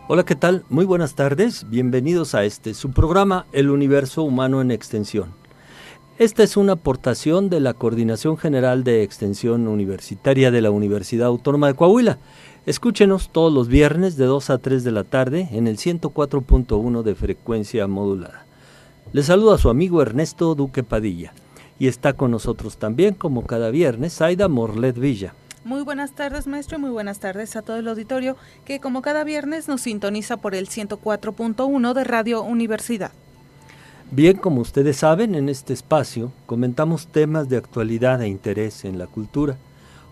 Hola, ¿qué tal? Muy buenas tardes, bienvenidos a su programa El Universo Humano en Extensión. Esta es una aportación de la Coordinación General de Extensión Universitaria de la Universidad Autónoma de Coahuila. Escúchenos todos los viernes de 2 a 3 de la tarde en el 104.1 de frecuencia modulada. Les saluda a su amigo Ernesto Duque Padilla y está con nosotros también, como cada viernes, Aida Morlet Villa. Muy buenas tardes, maestro, y muy buenas tardes a todo el auditorio que como cada viernes nos sintoniza por el 104.1 de Radio Universidad. Bien, como ustedes saben, en este espacio comentamos temas de actualidad e interés en la cultura.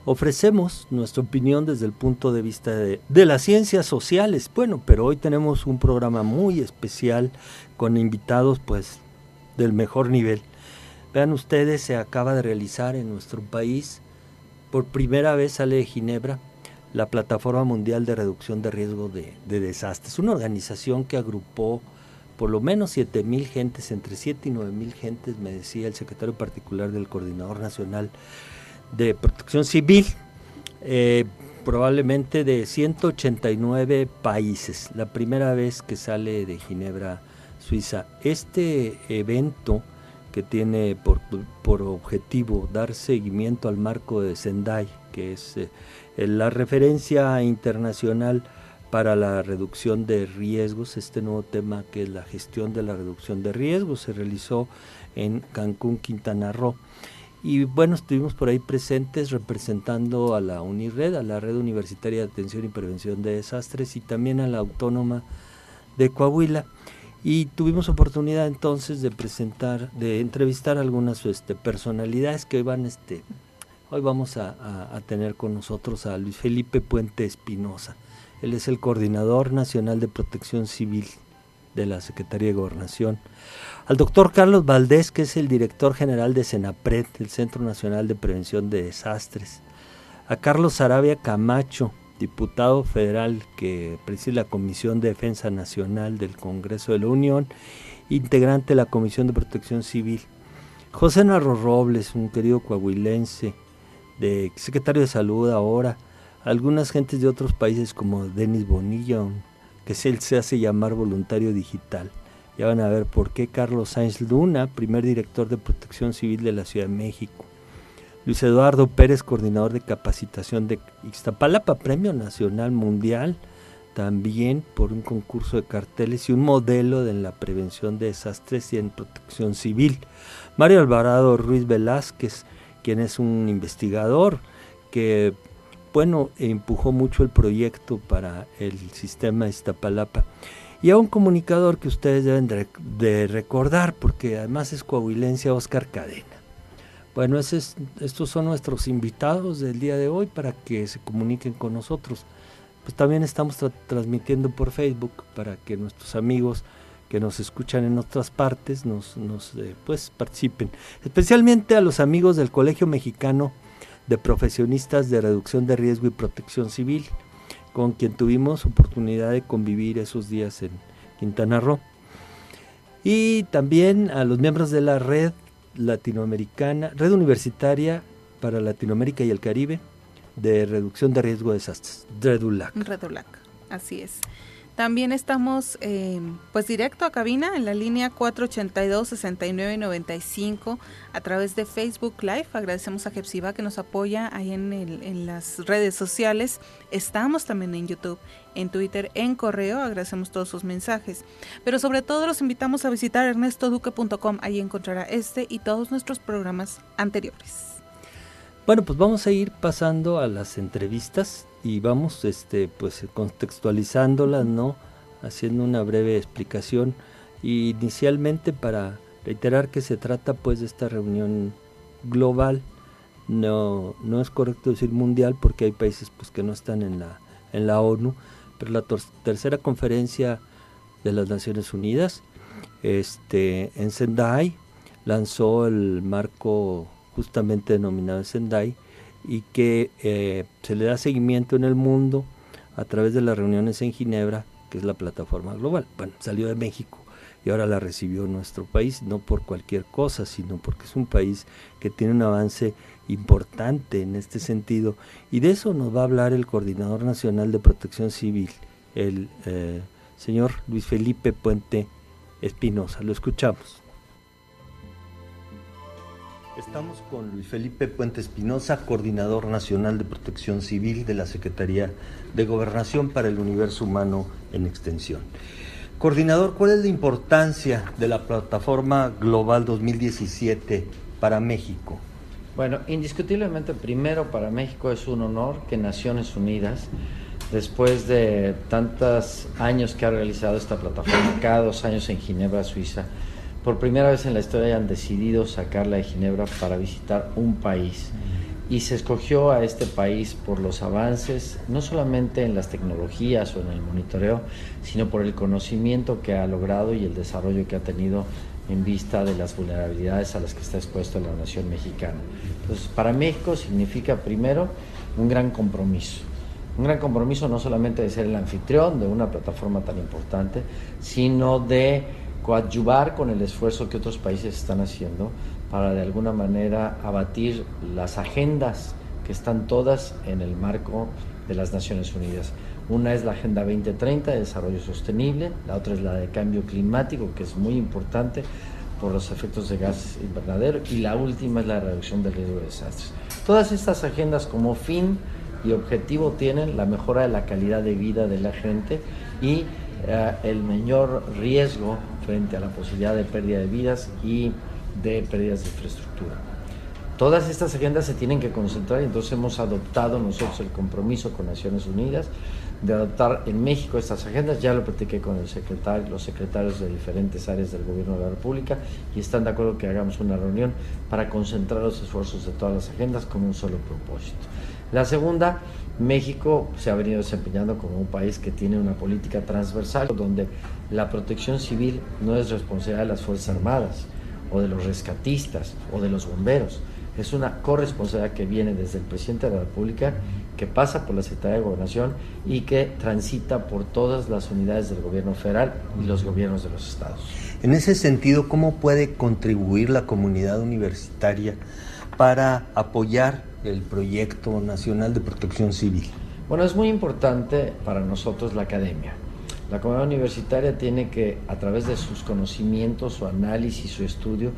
Ofrecemos nuestra opinión desde el punto de vista de las ciencias sociales. Bueno, pero hoy tenemos un programa muy especial con invitados pues del mejor nivel. Vean ustedes, se acaba de realizar en nuestro país, por primera vez sale de Ginebra, la Plataforma Mundial de Reducción de Riesgo de Desastres, una organización que agrupó por lo menos 7,000 gentes, entre 7 y 9,000 gentes, me decía el secretario particular del Coordinador Nacional de Protección Civil, probablemente de 189 países, la primera vez que sale de Ginebra, Suiza. Este evento, que tiene por objetivo dar seguimiento al marco de Sendai, que es la referencia internacional para la reducción de riesgos, este nuevo tema que es la gestión de la reducción de riesgos, se realizó en Cancún, Quintana Roo. Y bueno, estuvimos por ahí presentes representando a la UNIRED, a la Red Universitaria de Atención y Prevención de Desastres, y también a la Autónoma de Coahuila. Y tuvimos oportunidad entonces de entrevistar a algunas personalidades que hoy vamos a tener con nosotros a Luis Felipe Puente Espinosa. Él es el Coordinador Nacional de Protección Civil de la Secretaría de Gobernación. Al doctor Carlos Valdés, que es el Director General de CENAPRED, el Centro Nacional de Prevención de Desastres. A Carlos Sarabia Camacho, diputado federal que preside la Comisión de Defensa Nacional del Congreso de la Unión, integrante de la Comisión de Protección Civil. José Narro Robles, un querido coahuilense, de secretario de Salud ahora. Algunas gentes de otros países como Denis Bonilla, que se hace llamar voluntario digital. Ya van a ver por qué. Carlos Sáenz Luna, primer director de Protección Civil de la Ciudad de México. Luis Eduardo Pérez, coordinador de capacitación de Ixtapalapa, Premio Nacional Mundial, también por un concurso de carteles y un modelo en la prevención de desastres y en protección civil. Mario Alvarado Ruiz Velázquez, quien es un investigador que empujó mucho el proyecto para el sistema de Iztapalapa. Y a un comunicador que ustedes deben de recordar, porque además es coahuilense, Oscar Cadena. Bueno, estos son nuestros invitados del día de hoy para que se comuniquen con nosotros. Pues también estamos transmitiendo por Facebook para que nuestros amigos que nos escuchan en otras partes pues participen. Especialmente a los amigos del Colegio Mexicano de Profesionistas de Reducción de Riesgo y Protección Civil, con quien tuvimos oportunidad de convivir esos días en Quintana Roo. Y también a los miembros de la Red Latinoamericana, Red Universitaria para Latinoamérica y el Caribe de Reducción de Riesgo de Desastres, REDULAC, así es. También estamos pues directo a cabina en la línea 482-6995 a través de Facebook Live. Agradecemos a Jepsiba que nos apoya ahí en las redes sociales. Estamos también en YouTube, en Twitter, en correo. Agradecemos todos sus mensajes. Pero sobre todo los invitamos a visitar ernestoduque.com. Ahí encontrará y todos nuestros programas anteriores. Bueno, pues vamos a ir pasando a las entrevistas y vamos pues contextualizándolas, ¿no? Haciendo una breve explicación. Y inicialmente, para reiterar que se trata pues de esta reunión global, no es correcto decir mundial porque hay países pues que no están en la ONU, pero la tercera conferencia de las Naciones Unidas en Sendai lanzó el marco justamente denominado Sendai, y que se le da seguimiento en el mundo a través de las reuniones en Ginebra, que es la plataforma global. Bueno, salió de México y ahora la recibió nuestro país, no por cualquier cosa, sino porque es un país que tiene un avance importante en este sentido, y de eso nos va a hablar el Coordinador Nacional de Protección Civil, el señor Luis Felipe Puente Espinosa. Lo escuchamos. Estamos con Luis Felipe Puente Espinosa, Coordinador Nacional de Protección Civil de la Secretaría de Gobernación para el Universo Humano en Extensión. Coordinador, ¿cuál es la importancia de la Plataforma Global 2017 para México? Bueno, indiscutiblemente, primero para México es un honor que Naciones Unidas, después de tantos años que ha realizado esta plataforma, cada 2 años en Ginebra, Suiza, por primera vez en la historia hayan decidido sacarla de Ginebra para visitar un país. Y se escogió a este país por los avances, no solamente en las tecnologías o en el monitoreo, sino por el conocimiento que ha logrado y el desarrollo que ha tenido en vista de las vulnerabilidades a las que está expuesta la nación mexicana. Entonces, para México significa primero un gran compromiso no solamente de ser el anfitrión de una plataforma tan importante, sino de coadyuvar con el esfuerzo que otros países están haciendo para de alguna manera abatir las agendas que están todas en el marco de las Naciones Unidas. Una es la Agenda 2030 de Desarrollo Sostenible, la otra es la de Cambio Climático, que es muy importante por los efectos de gas invernadero, y la última es la reducción del riesgo de desastres. Todas estas agendas como fin y objetivo tienen la mejora de la calidad de vida de la gente y el menor riesgo frente a la posibilidad de pérdida de vidas y de pérdidas de infraestructura. Todas estas agendas se tienen que concentrar y entonces hemos adoptado nosotros el compromiso con Naciones Unidas de adoptar en México estas agendas. Ya lo platiqué con los secretarios de diferentes áreas del Gobierno de la República y están de acuerdo que hagamos una reunión para concentrar los esfuerzos de todas las agendas con un solo propósito. La segunda, México se ha venido desempeñando como un país que tiene una política transversal donde la protección civil no es responsabilidad de las Fuerzas Armadas o de los rescatistas o de los bomberos. Es una corresponsabilidad que viene desde el presidente de la República, que pasa por la Secretaría de Gobernación y que transita por todas las unidades del gobierno federal y los gobiernos de los estados. En ese sentido, ¿cómo puede contribuir la comunidad universitaria para apoyar el Proyecto Nacional de Protección Civil? Bueno, es muy importante para nosotros la academia. La comunidad universitaria tiene que, a través de sus conocimientos, su análisis, su estudio,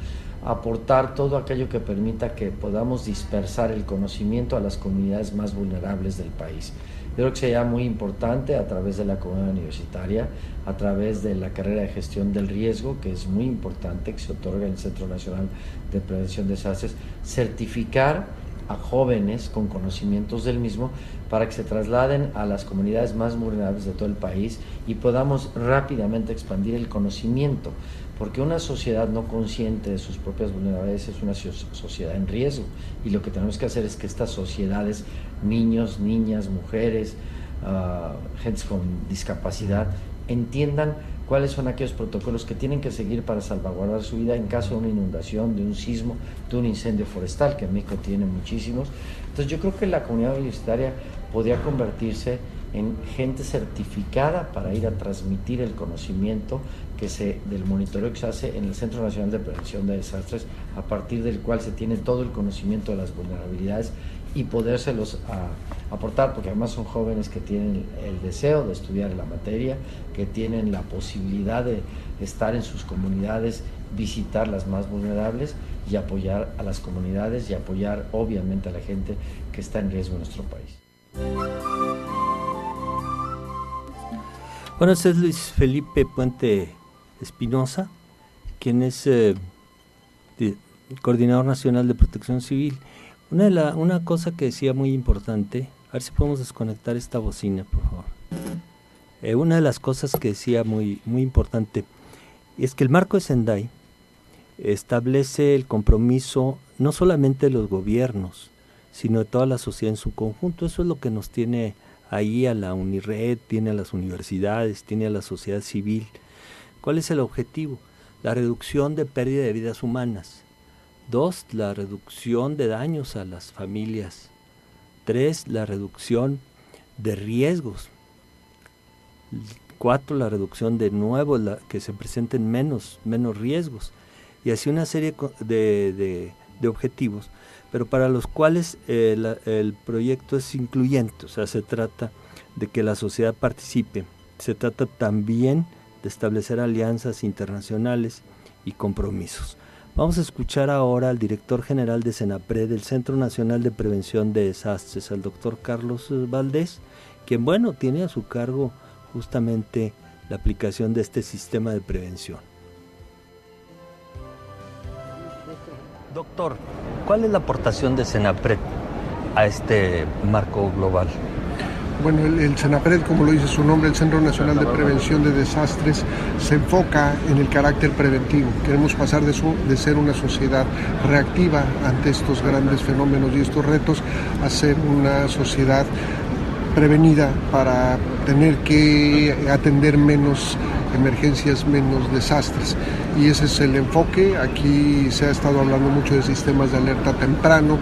aportar todo aquello que permita que podamos dispersar el conocimiento a las comunidades más vulnerables del país. Yo creo que sería muy importante a través de la comunidad universitaria, a través de la carrera de gestión del riesgo, que es muy importante, que se otorga en el Centro Nacional de Prevención de Desastres, certificar a jóvenes con conocimientos del mismo para que se trasladen a las comunidades más vulnerables de todo el país y podamos rápidamente expandir el conocimiento, porque una sociedad no consciente de sus propias vulnerabilidades es una sociedad en riesgo, y lo que tenemos que hacer es que estas sociedades, niños, niñas, mujeres, gentes con discapacidad, entiendan cuáles son aquellos protocolos que tienen que seguir para salvaguardar su vida en caso de una inundación, de un sismo, de un incendio forestal, que en México tiene muchísimos. Entonces yo creo que la comunidad universitaria podría convertirse en gente certificada para ir a transmitir el conocimiento del monitoreo que se hace en el Centro Nacional de Prevención de Desastres, a partir del cual se tiene todo el conocimiento de las vulnerabilidades y podérselos aportar, porque además son jóvenes que tienen el deseo de estudiar la materia, que tienen la posibilidad de estar en sus comunidades, visitar las más vulnerables y apoyar a las comunidades y apoyar obviamente a la gente que está en riesgo en nuestro país. Bueno, ese es Luis Felipe Puente Espinosa, quien es Coordinador Nacional de Protección Civil. Una cosa que decía muy importante, a ver si podemos desconectar esta bocina, por favor. Una de las cosas que decía muy importante es que el marco de Sendai establece el compromiso no solamente de los gobiernos, sino de toda la sociedad en su conjunto. Eso es lo que nos tiene ahí a la UNIRED, tiene a las universidades, tiene a la sociedad civil. ¿Cuál es el objetivo? La reducción de pérdida de vidas humanas. 2, la reducción de daños a las familias. 3, la reducción de riesgos. 4, la reducción de nuevo, que se presenten menos riesgos. Y así una serie de objetivos, pero para los cuales el proyecto es incluyente, o sea, se trata de que la sociedad participe Se trata también de establecer alianzas internacionales y compromisos. Vamos a escuchar ahora al director general de CENAPRED, del Centro Nacional de Prevención de Desastres, al doctor Carlos Valdés, quien, bueno, tiene a su cargo justamente la aplicación de este sistema de prevención. Doctor, ¿cuál es la aportación de CENAPRED a este marco global? Bueno, el CENAPRED, como lo dice su nombre, el Centro Nacional de Prevención de Desastres, se enfoca en el carácter preventivo. Queremos pasar de ser una sociedad reactiva ante estos grandes fenómenos y estos retos a ser una sociedad prevenida para tener que atender menos emergencias, menos desastres. Y ese es el enfoque. Aquí se ha estado hablando mucho de sistemas de alerta temprano.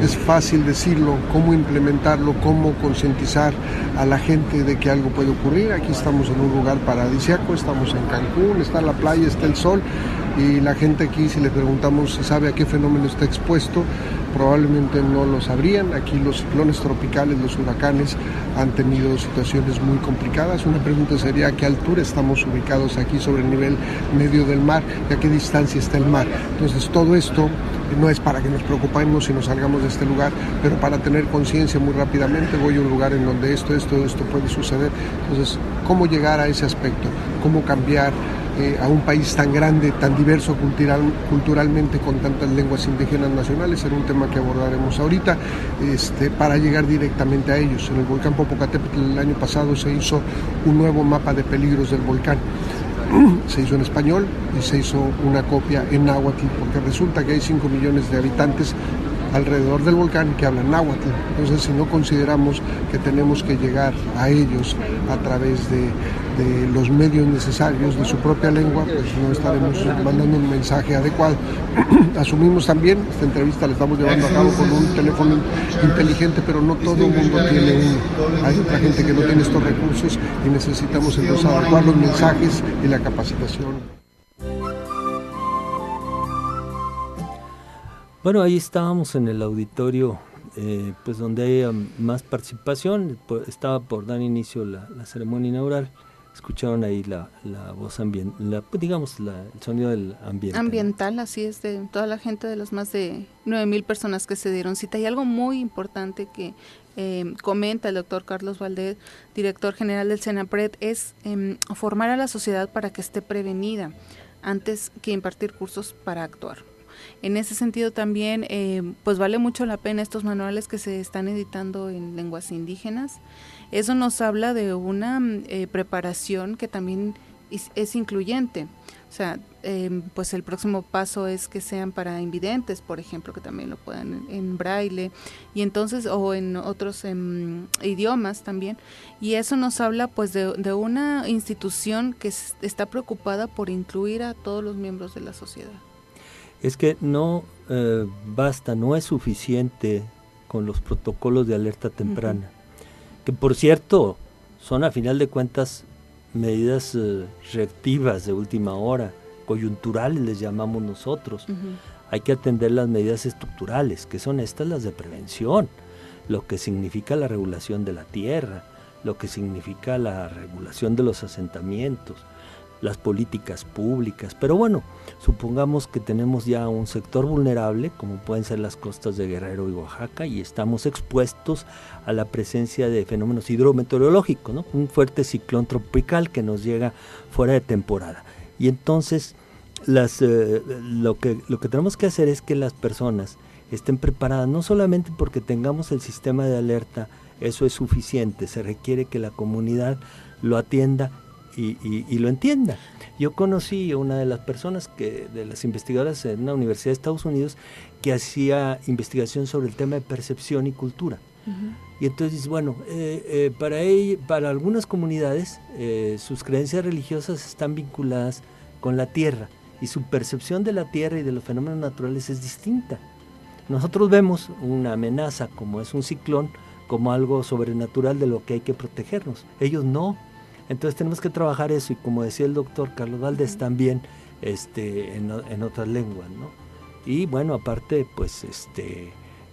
Es fácil decirlo, cómo implementarlo, cómo concientizar a la gente de que algo puede ocurrir. Aquí estamos en un lugar paradisíaco, estamos en Cancún, está la playa, está el sol, y la gente aquí, si le preguntamos si sabe a qué fenómeno está expuesto, probablemente no lo sabrían. Aquí los ciclones tropicales, los huracanes han tenido situaciones muy complicadas. Una pregunta sería: ¿a qué altura estamos ubicados aquí sobre el nivel medio del mar y a qué distancia está el mar? Entonces todo esto no es para que nos preocupemos y nos salgamos de este lugar, pero para tener conciencia muy rápidamente. Voy a un lugar en donde esto puede suceder. Entonces, ¿cómo llegar a ese aspecto? ¿Cómo cambiar a un país tan grande, tan diverso culturalmente, con tantas lenguas indígenas nacionales? Será un tema que abordaremos ahorita, para llegar directamente a ellos. En el volcán Popocatépetl el año pasado se hizo un nuevo mapa de peligros del volcán. Se hizo en español y se hizo una copia en náhuatl, porque resulta que hay 5 millones de habitantes alrededor del volcán que hablan náhuatl. Entonces, si no consideramos que tenemos que llegar a ellos a través de los medios necesarios de su propia lengua, pues no estaremos mandando un mensaje adecuado. Asumimos también, esta entrevista la estamos llevando a cabo con un teléfono inteligente, pero no todo el mundo tiene uno. Hay otra gente que no tiene estos recursos y necesitamos entonces adecuar los mensajes y la capacitación. Bueno, ahí estábamos en el auditorio, pues donde hay más participación. Estaba por dar inicio la ceremonia inaugural. Escucharon ahí la voz ambiental, el sonido del ambiente. Ambiental, ¿no? Así es, de toda la gente, de las más de 9,000 personas que se dieron cita. Y algo muy importante que comenta el doctor Carlos Valdés, director general del CENAPRED, es formar a la sociedad para que esté prevenida antes que impartir cursos para actuar. En ese sentido también, pues vale mucho la pena estos manuales que se están editando en lenguas indígenas. Eso nos habla de una preparación que también es incluyente. O sea, pues el próximo paso es que sean para invidentes, por ejemplo, que también lo puedan en braille, y entonces, o en otros idiomas también. Y eso nos habla pues de una institución que está preocupada por incluir a todos los miembros de la sociedad. Es que no basta, no es suficiente con los protocolos de alerta temprana, que por cierto son a final de cuentas medidas reactivas de última hora, coyunturales les llamamos nosotros. Hay que atender las medidas estructurales, que son estas las de prevención, lo que significa la regulación de la tierra, lo que significa la regulación de los asentamientos, las políticas públicas. Pero bueno, supongamos que tenemos ya un sector vulnerable, como pueden ser las costas de Guerrero y Oaxaca, y estamos expuestos a la presencia de fenómenos hidrometeorológicos, ¿no? Un fuerte ciclón tropical que nos llega fuera de temporada. Y entonces lo que tenemos que hacer es que las personas estén preparadas, no solamente porque tengamos el sistema de alerta, eso es suficiente, se requiere que la comunidad lo atienda y lo entienda. Yo conocí a una de las personas, de las investigadoras en una universidad de Estados Unidos, que hacía investigación sobre el tema de percepción y cultura. Y entonces, bueno, para algunas comunidades sus creencias religiosas están vinculadas con la tierra, y su percepción de la tierra y de los fenómenos naturales es distinta. Nosotros vemos una amenaza como es un ciclón como algo sobrenatural de lo que hay que protegernos. Ellos no. Entonces tenemos que trabajar eso, y como decía el doctor Carlos Valdés, también en otras lenguas, ¿no? Y bueno, aparte, pues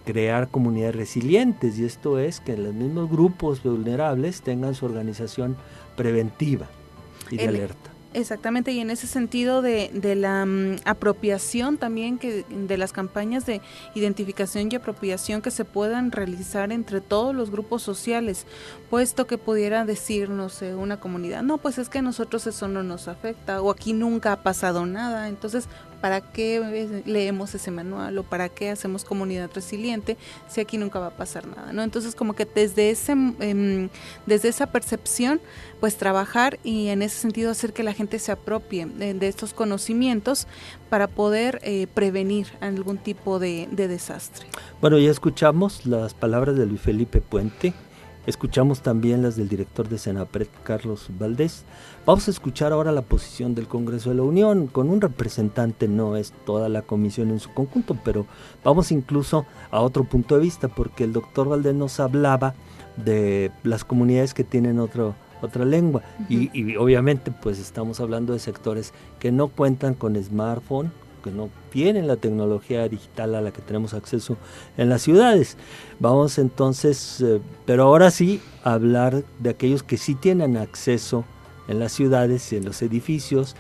crear comunidades resilientes, y esto es que los mismos grupos vulnerables tengan su organización preventiva y de alerta. Exactamente, y en ese sentido de la apropiación también, que de las campañas de identificación y apropiación que se puedan realizar entre todos los grupos sociales, puesto que pudiera decirnos una comunidad, no, pues es que a nosotros eso no nos afecta, o aquí nunca ha pasado nada, entonces ¿para qué leemos ese manual o para qué hacemos comunidad resiliente si aquí nunca va a pasar nada, ¿no? Entonces como que desde esa percepción, pues trabajar y en ese sentido hacer que la gente se apropie de estos conocimientos para poder prevenir algún tipo de desastre. Bueno, ya escuchamos las palabras de Luis Felipe Puente, escuchamos también las del director de Senapred, Carlos Valdés. Vamos a escuchar ahora la posición del Congreso de la Unión, con un representante, no es toda la comisión en su conjunto, pero vamos incluso a otro punto de vista, porque el doctor Valdés nos hablaba de las comunidades que tienen otra lengua, y obviamente pues estamos hablando de sectores que no cuentan con smartphone, que no tienen la tecnología digital a la que tenemos acceso en las ciudades. Vamos entonces, pero ahora sí, a hablar de aquellos que sí tienen acceso en las ciudades y en los edificios,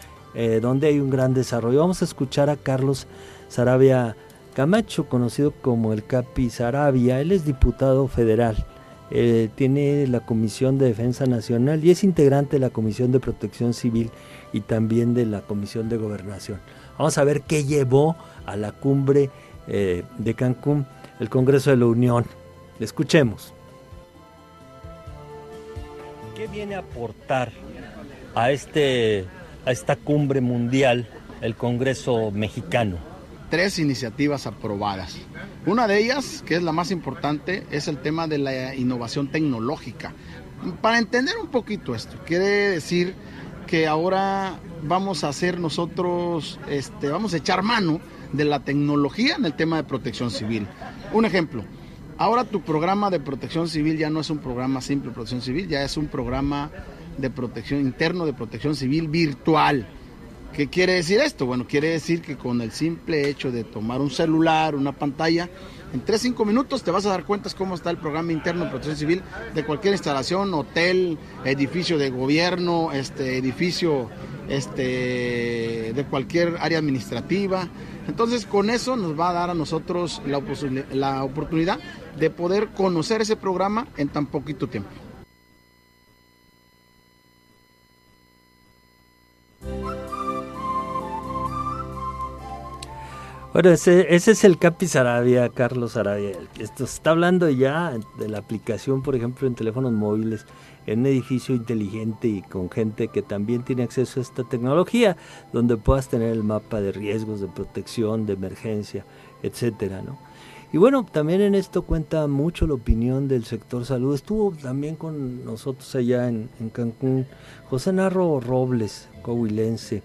donde hay un gran desarrollo. Vamos a escuchar a Carlos Saravia Camacho, conocido como el Capi Saravia. Él es diputado federal, tiene la Comisión de Defensa Nacional y es integrante de la Comisión de Protección Civil y también de la Comisión de Gobernación. Vamos a ver qué llevó a la cumbre de Cancún el Congreso de la Unión. Escuchemos. ¿Qué viene a aportar a esta cumbre mundial el Congreso mexicano? 3 iniciativas aprobadas. Una de ellas, que es la más importante, es el tema de la innovación tecnológica. Para entender un poquito esto, quiere decir que ahora vamos a hacer nosotros, vamos a echar mano de la tecnología en el tema de protección civil. Un ejemplo, ahora tu programa de protección civil ya no es un programa simple de protección civil, ya es un programa de protección interno de protección civil virtual. ¿Qué quiere decir esto? Bueno, quiere decir que con el simple hecho de tomar un celular, una pantalla, en 3-5 minutos te vas a dar cuenta cómo está el programa interno de protección civil de cualquier instalación, hotel, edificio de gobierno, edificio de cualquier área administrativa. Entonces, con eso nos va a dar a nosotros la oportunidad de poder conocer ese programa en tan poquito tiempo. Bueno, ese es el Capi Saravia, Carlos Saravia. Esto está hablando ya de la aplicación, por ejemplo, en teléfonos móviles, en un edificio inteligente y con gente que también tiene acceso a esta tecnología, donde puedas tener el mapa de riesgos, de protección, de emergencia, etcétera, ¿no? Y bueno, también en esto cuenta mucho la opinión del sector salud. Estuvo también con nosotros allá en Cancún José Narro Robles, coahuilense,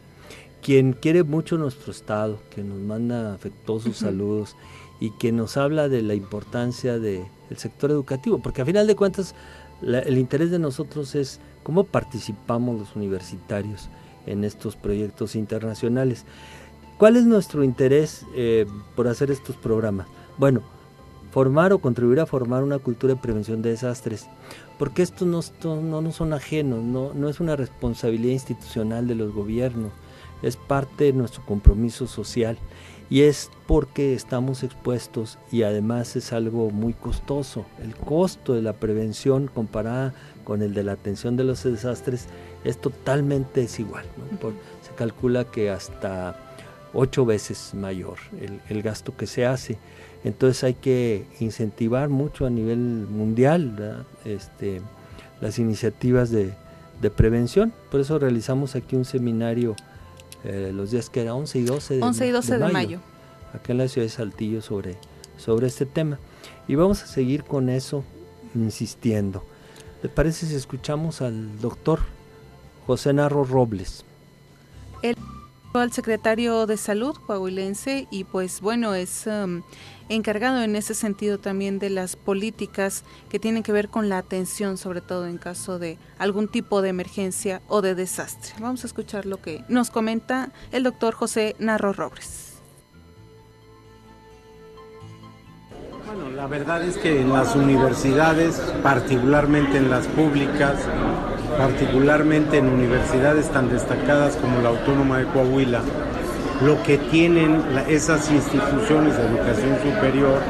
quien quiere mucho nuestro estado, que nos manda afectuosos saludos y que nos habla de la importancia del sector educativo, porque a final de cuentas el interés de nosotros es cómo participamos los universitarios en estos proyectos internacionales. ¿Cuál es nuestro interés por hacer estos programas? Bueno, formar o contribuir a formar una cultura de prevención de desastres, porque estos no nos son ajenos, no es una responsabilidad institucional de los gobiernos, es parte de nuestro compromiso social y es porque estamos expuestos y además es algo muy costoso. El costo de la prevención comparada con el de la atención de los desastres es totalmente desigual, ¿no? Se calcula que hasta 8 veces mayor el gasto que se hace. Entonces hay que incentivar mucho a nivel mundial, ¿verdad? Las iniciativas de prevención. Por eso realizamos aquí un seminario los días que era 11 y 12 de mayo, acá en la ciudad de Saltillo sobre este tema. Y vamos a seguir con eso insistiendo. ¿Le parece si escuchamos al doctor José Narro Robles? Él al secretario de Salud coahuilense y pues bueno, es encargado en ese sentido también de las políticas que tienen que ver con la atención, sobre todo en caso de algún tipo de emergencia o de desastre. Vamos a escuchar lo que nos comenta el doctor José Narro Robles. Bueno, La verdad es que en las universidades, particularmente en las públicas, particularmente en universidades tan destacadas como la Autónoma de Coahuila, lo que tienen esas instituciones de educación superior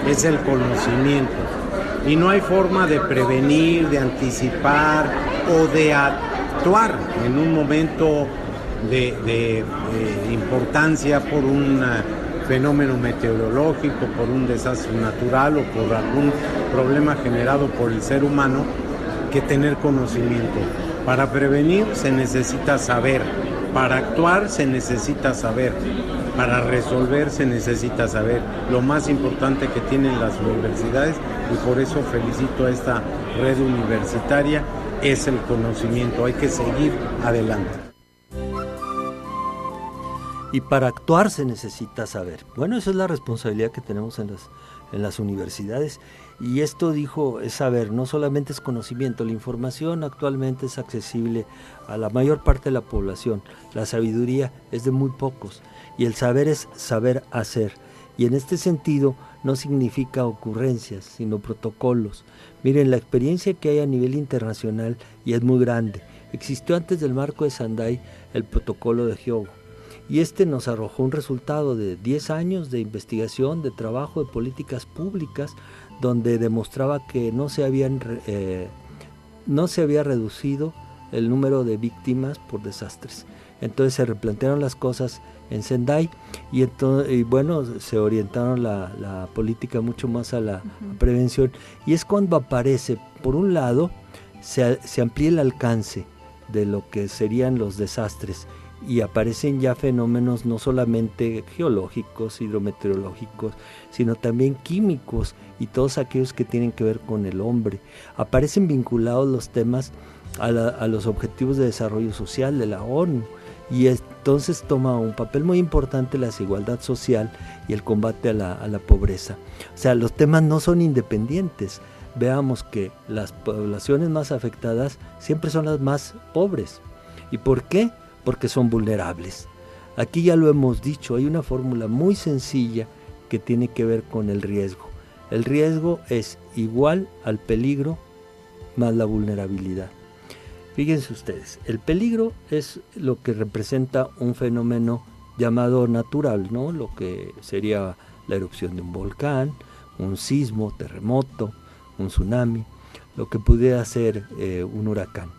es el conocimiento. Y no hay forma de prevenir, de anticipar o de actuar en un momento de importancia por un fenómeno meteorológico, por un desastre natural o por algún problema generado por el ser humano, que tener conocimiento. Para prevenir se necesita saber, para actuar se necesita saber, para resolver se necesita saber. Lo más importante que tienen las universidades, y por eso felicito a esta red universitaria, es el conocimiento. Hay que seguir adelante. Y para actuar se necesita saber. Bueno, esa es la responsabilidad que tenemos en las universidades. Y esto es saber, no solamente es conocimiento. La información actualmente es accesible a la mayor parte de la población. La sabiduría es de muy pocos. Y el saber es saber hacer. Y en este sentido no significa ocurrencias, sino protocolos. Miren, la experiencia que hay a nivel internacional, y es muy grande. Existió antes del marco de Sendai el protocolo de Hyogo. Y este nos arrojó un resultado de 10 años de investigación, de trabajo, de políticas públicas, donde demostraba que no se había reducido el número de víctimas por desastres. Entonces se replantearon las cosas en Sendai y bueno, se orientaron la política mucho más a la prevención. Y es cuando aparece, por un lado, se amplía el alcance de lo que serían los desastres, y aparecen ya fenómenos no solamente geológicos, hidrometeorológicos, sino también químicos y todos aquellos que tienen que ver con el hombre. Aparecen vinculados los temas a los objetivos de desarrollo social de la ONU, y entonces toma un papel muy importante la desigualdad social y el combate a la pobreza. O sea, los temas no son independientes. Veamos que las poblaciones más afectadas siempre son las más pobres. ¿Y por qué? Porque son vulnerables. Aquí ya lo hemos dicho, hay una fórmula muy sencilla que tiene que ver con el riesgo. El riesgo es igual al peligro más la vulnerabilidad. Fíjense ustedes, el peligro es lo que representa un fenómeno llamado natural, ¿no? Lo que sería la erupción de un volcán, un sismo, terremoto, un tsunami, lo que pudiera ser un huracán.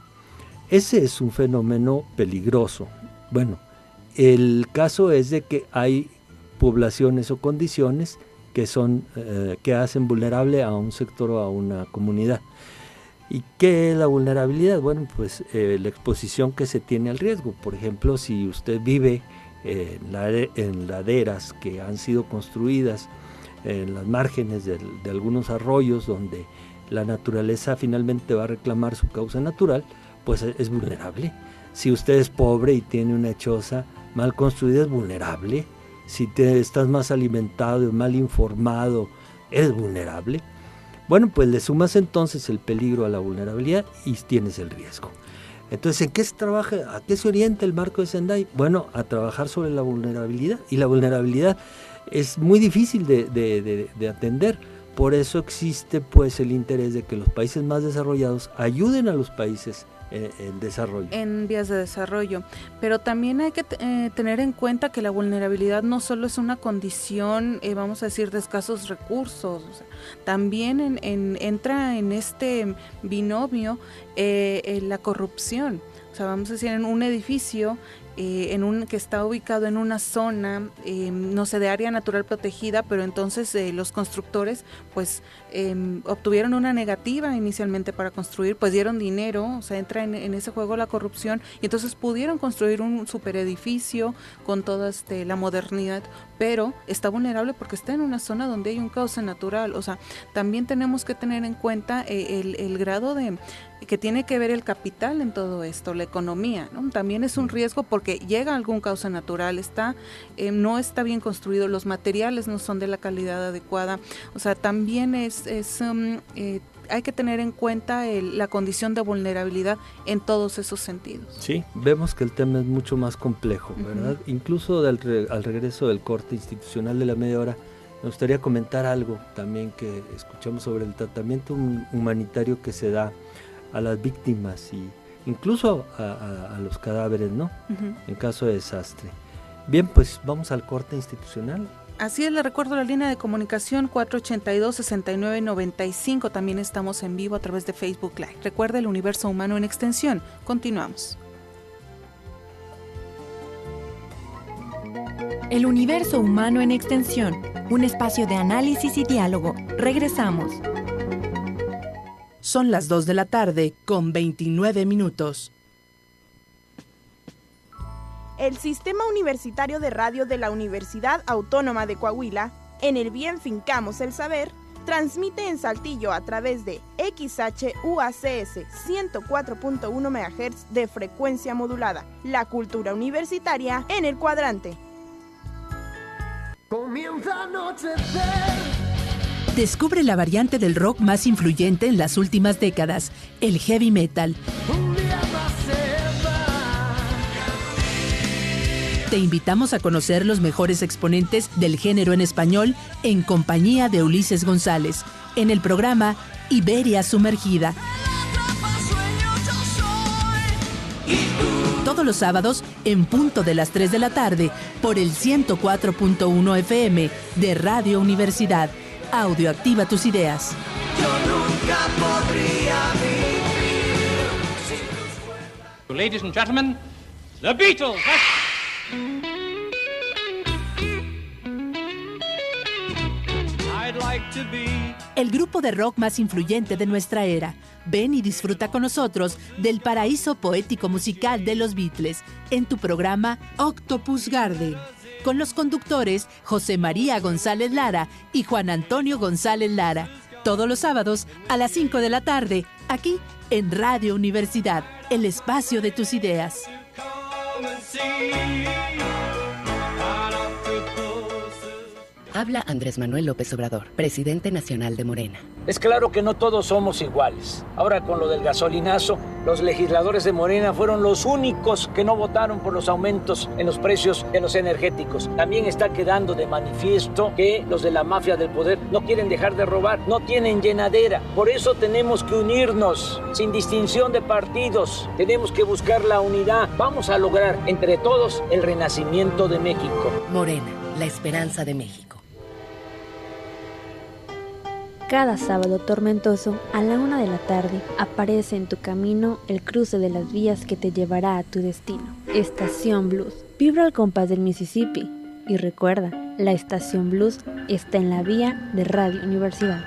Ese es un fenómeno peligroso. Bueno, el caso es de que hay poblaciones o condiciones que hacen vulnerable a un sector o a una comunidad. ¿Y qué es la vulnerabilidad? Bueno, pues la exposición que se tiene al riesgo. Por ejemplo, si usted vive en laderas que han sido construidas en las márgenes de algunos arroyos donde la naturaleza finalmente va a reclamar su causa natural, pues es vulnerable. Si usted es pobre y tiene una choza mal construida, es vulnerable. Si estás más alimentado y mal informado, eres vulnerable. Bueno, pues le sumas entonces el peligro a la vulnerabilidad y tienes el riesgo. Entonces, ¿en qué se trabaja? ¿A qué se orienta el marco de Sendai? Bueno, a trabajar sobre la vulnerabilidad. Y la vulnerabilidad es muy difícil de atender. Por eso existe pues el interés de que los países más desarrollados ayuden a los países en desarrollo. En vías de desarrollo. Pero también hay que tener en cuenta que la vulnerabilidad no solo es una condición, vamos a decir, de escasos recursos. O sea, también entra en este binomio la corrupción. O sea, vamos a decir, en un edificio que está ubicado en una zona, no sé, de área natural protegida, pero entonces los constructores pues obtuvieron una negativa inicialmente para construir, pues dieron dinero, o sea, entra en ese juego la corrupción, y entonces pudieron construir un superedificio con toda la modernidad, pero está vulnerable porque está en una zona donde hay un cauce natural. O sea, también tenemos que tener en cuenta el grado que tiene que ver el capital en todo esto, la economía, ¿no? También es un riesgo porque llega algún cauce natural, no está bien construido, los materiales no son de la calidad adecuada. O sea, también hay que tener en cuenta la condición de vulnerabilidad en todos esos sentidos. Sí, vemos que el tema es mucho más complejo, ¿verdad? Incluso al regreso del corte institucional de la media hora, Me gustaría comentar algo también que escuchamos sobre el tratamiento humanitario que se da a las víctimas y incluso a los cadáveres, ¿no? En caso de desastre. Bien, pues vamos al corte institucional. Así es, le recuerdo la línea de comunicación 482-6995. También estamos en vivo a través de Facebook Live. Recuerda El Universo Humano en Extensión. Continuamos. El Universo Humano en Extensión, un espacio de análisis y diálogo. Regresamos. Son las 2 de la tarde con 29 minutos. El Sistema Universitario de Radio de la Universidad Autónoma de Coahuila, en el bien fincamos el saber, transmite en Saltillo a través de XHUACS 104.1 MHz de frecuencia modulada. La cultura universitaria en el cuadrante. Comienza a anochecer. Descubre la variante del rock más influyente en las últimas décadas, el heavy metal. Un día va a ser. Te invitamos a conocer los mejores exponentes del género en español en compañía de Ulises González, en el programa Iberia Sumergida. Todos los sábados en punto de las 3 de la tarde por el 104.1 FM de Radio Universidad. Audio activa tus ideas. Yo nunca podría vivir. Ladies and gentlemen, The Beatles. I'd like to be el grupo de rock más influyente de nuestra era. Ven y disfruta con nosotros del paraíso poético musical de los Beatles en tu programa Octopus Garden, con los conductores José María González Lara y Juan Antonio González Lara, todos los sábados a las 5 de la tarde, aquí en Radio Universidad, el espacio de tus ideas. Habla Andrés Manuel López Obrador, presidente nacional de Morena. Es claro que no todos somos iguales. Ahora con lo del gasolinazo, los legisladores de Morena fueron los únicos que no votaron por los aumentos en los precios de los energéticos. También está quedando de manifiesto que los de la mafia del poder no quieren dejar de robar, no tienen llenadera. Por eso tenemos que unirnos, sin distinción de partidos. Tenemos que buscar la unidad. Vamos a lograr entre todos el renacimiento de México. Morena, la esperanza de México. Cada sábado tormentoso, a la 1 de la tarde, aparece en tu camino el cruce de las vías que te llevará a tu destino. Estación Blues. Vibra al compás del Mississippi. Y recuerda, la Estación Blues está en la vía de Radio Universidad.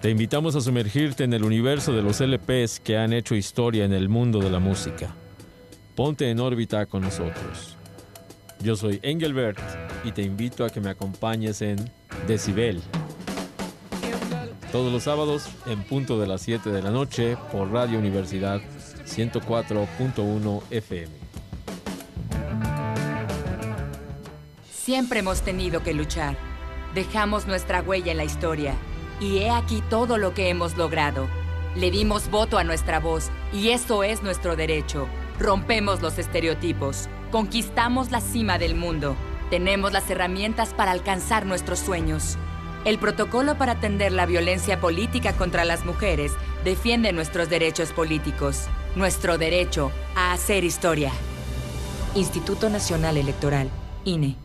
Te invitamos a sumergirte en el universo de los LPs que han hecho historia en el mundo de la música. Ponte en órbita con nosotros. Yo soy Engelbert y te invito a que me acompañes en Decibel. Todos los sábados en punto de las 7 de la noche por Radio Universidad 104.1 FM. Siempre hemos tenido que luchar. Dejamos nuestra huella en la historia. Y he aquí todo lo que hemos logrado. Le dimos voto a nuestra voz, y eso es nuestro derecho. Rompemos los estereotipos. Conquistamos la cima del mundo. Tenemos las herramientas para alcanzar nuestros sueños. El protocolo para atender la violencia política contra las mujeres defiende nuestros derechos políticos. Nuestro derecho a hacer historia. Instituto Nacional Electoral, INE.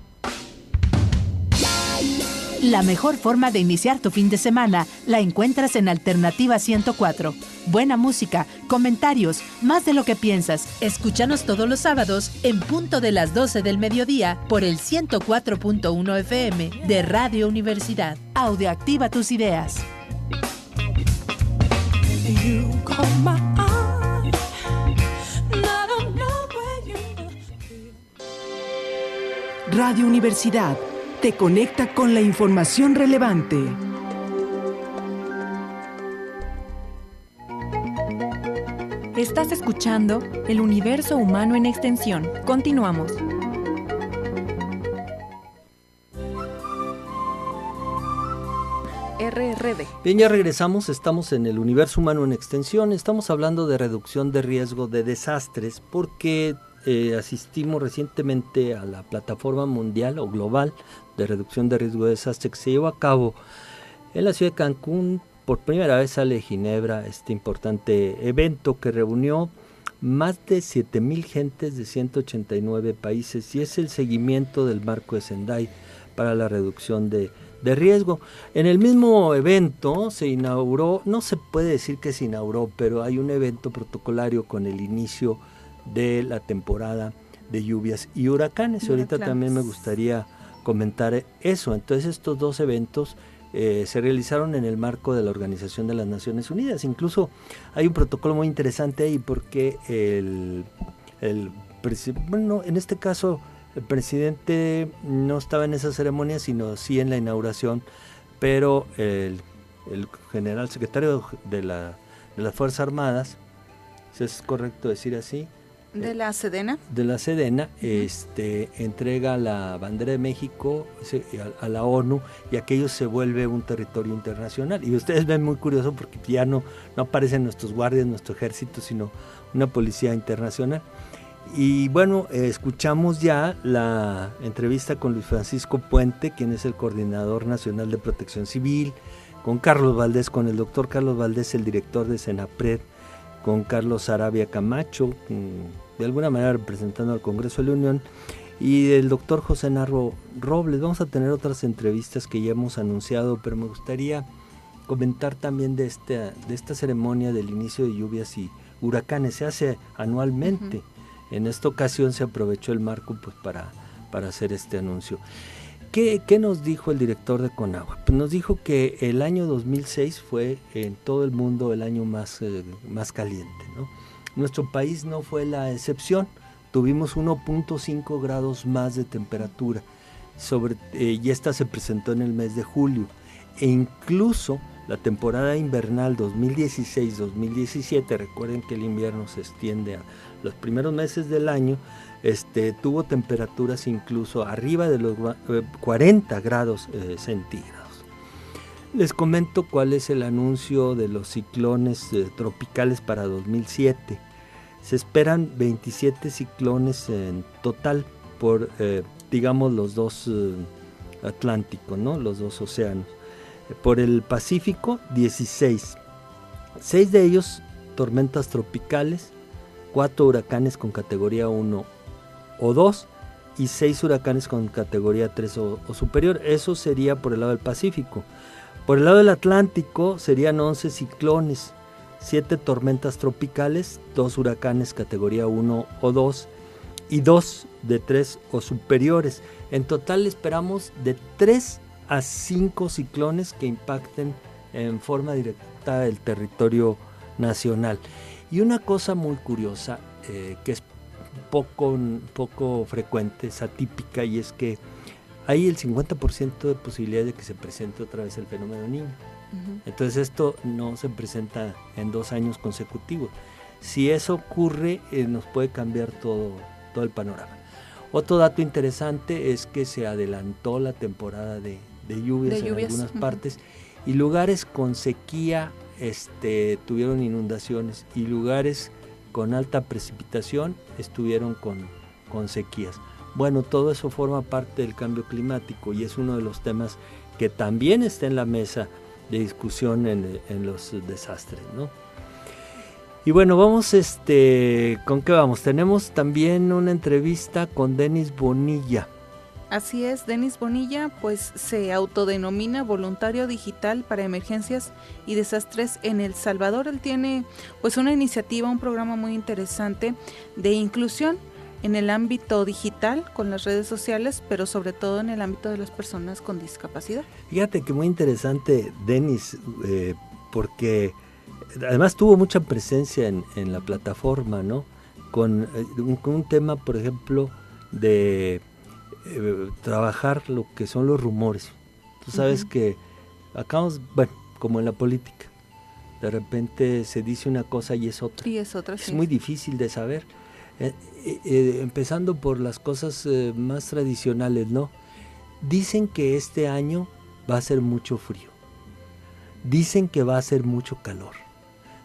La mejor forma de iniciar tu fin de semana la encuentras en Alternativa 104. Buena música, comentarios, más de lo que piensas. Escúchanos todos los sábados en punto de las 12 del mediodía por el 104.1 FM de Radio Universidad. Audio activa tus ideas. Radio Universidad te conecta con la información relevante. Estás escuchando El Universo Humano en Extensión. Continuamos. RRD. Bien, ya regresamos, estamos en el universo humano en extensión, estamos hablando de reducción de riesgo de desastres porque asistimos recientemente a la plataforma mundial o global de reducción de riesgo de desastres que se llevó a cabo en la ciudad de Cancún. Por primera vez sale de Ginebra este importante evento que reunió más de 7,000 gentes de 189 países y es el seguimiento del marco de Sendai para la reducción de riesgo. En el mismo evento se inauguró, no se puede decir que se inauguró, pero hay un evento protocolario con el inicio de la temporada de lluvias y huracanes. Ahorita también me gustaría comentar eso. Entonces estos dos eventos se realizaron en el marco de la Organización de las Naciones Unidas. Incluso hay un protocolo muy interesante ahí porque en este caso el presidente no estaba en esa ceremonia, sino sí en la inauguración, pero el general secretario de las Fuerzas Armadas, si es correcto decir así, de la Sedena, entrega la bandera de México a la ONU y aquello se vuelve un territorio internacional. Y ustedes ven muy curioso porque ya no aparecen nuestros guardias, nuestro ejército, sino una policía internacional. Y bueno, escuchamos ya la entrevista con Luis Francisco Puente, quien es el Coordinador Nacional de Protección Civil, con Carlos Valdés, con el doctor Carlos Valdés, el director de Senapred, con Carlos Sarabia Camacho, de alguna manera representando al Congreso de la Unión, y el doctor José Narro Robles. Vamos a tener otras entrevistas que ya hemos anunciado, pero me gustaría comentar también de esta ceremonia del inicio de lluvias y huracanes. Se hace anualmente. En esta ocasión se aprovechó el marco pues para hacer este anuncio. ¿Qué nos dijo el director de CONAGUA? Pues nos dijo que el año 2006 fue en todo el mundo el año más caliente, ¿no? Nuestro país no fue la excepción, tuvimos 1.5 grados más de temperatura, y esta se presentó en el mes de julio, e incluso la temporada invernal 2016-2017, recuerden que el invierno se extiende a los primeros meses del año, tuvo temperaturas incluso arriba de los 40 grados centígrados. Les comento cuál es el anuncio de los ciclones tropicales para 2007. Se esperan 27 ciclones en total por, digamos, los dos Atlánticos, ¿no? Los dos océanos. Por el Pacífico, 16. 6 de ellos tormentas tropicales, 4 huracanes con categoría 1 o 2 y 6 huracanes con categoría 3 o superior. Eso sería por el lado del Pacífico. Por el lado del Atlántico serían 11 ciclones, 7 tormentas tropicales, 2 huracanes categoría 1 o 2 y 2 de 3 o superiores. En total esperamos de 3 a 5 ciclones que impacten en forma directa el territorio nacional. Y una cosa muy curiosa que es poco frecuente, es atípica, y es que hay el 50% de posibilidad de que se presente otra vez el fenómeno Niño. Entonces esto no se presenta en 2 años consecutivos. Si eso ocurre, nos puede cambiar todo el panorama. Otro dato interesante es que se adelantó la temporada de lluvias en algunas partes, y lugares con sequía tuvieron inundaciones, y lugares con alta precipitación estuvieron con sequías. Bueno, todo eso forma parte del cambio climático y es uno de los temas que también está en la mesa de discusión en los desastres, ¿no? Y bueno, vamos, ¿con qué vamos? Tenemos también una entrevista con Denis Bonilla. Así es, Denis Bonilla pues se autodenomina voluntario digital para emergencias y desastres en El Salvador. Él tiene pues una iniciativa, un programa muy interesante de inclusión en el ámbito digital con las redes sociales, pero sobre todo en el ámbito de las personas con discapacidad. Fíjate que muy interesante, Denis, porque además tuvo mucha presencia en la plataforma, ¿no? Con un tema, por ejemplo, de trabajar lo que son los rumores. Tú sabes que acabamos, bueno, como en la política, de repente se dice una cosa y es otra. Y es otra, es muy difícil de saber. Empezando por las cosas más tradicionales, ¿no? Dicen que este año va a ser mucho frío. dicen que va a hacer mucho calor.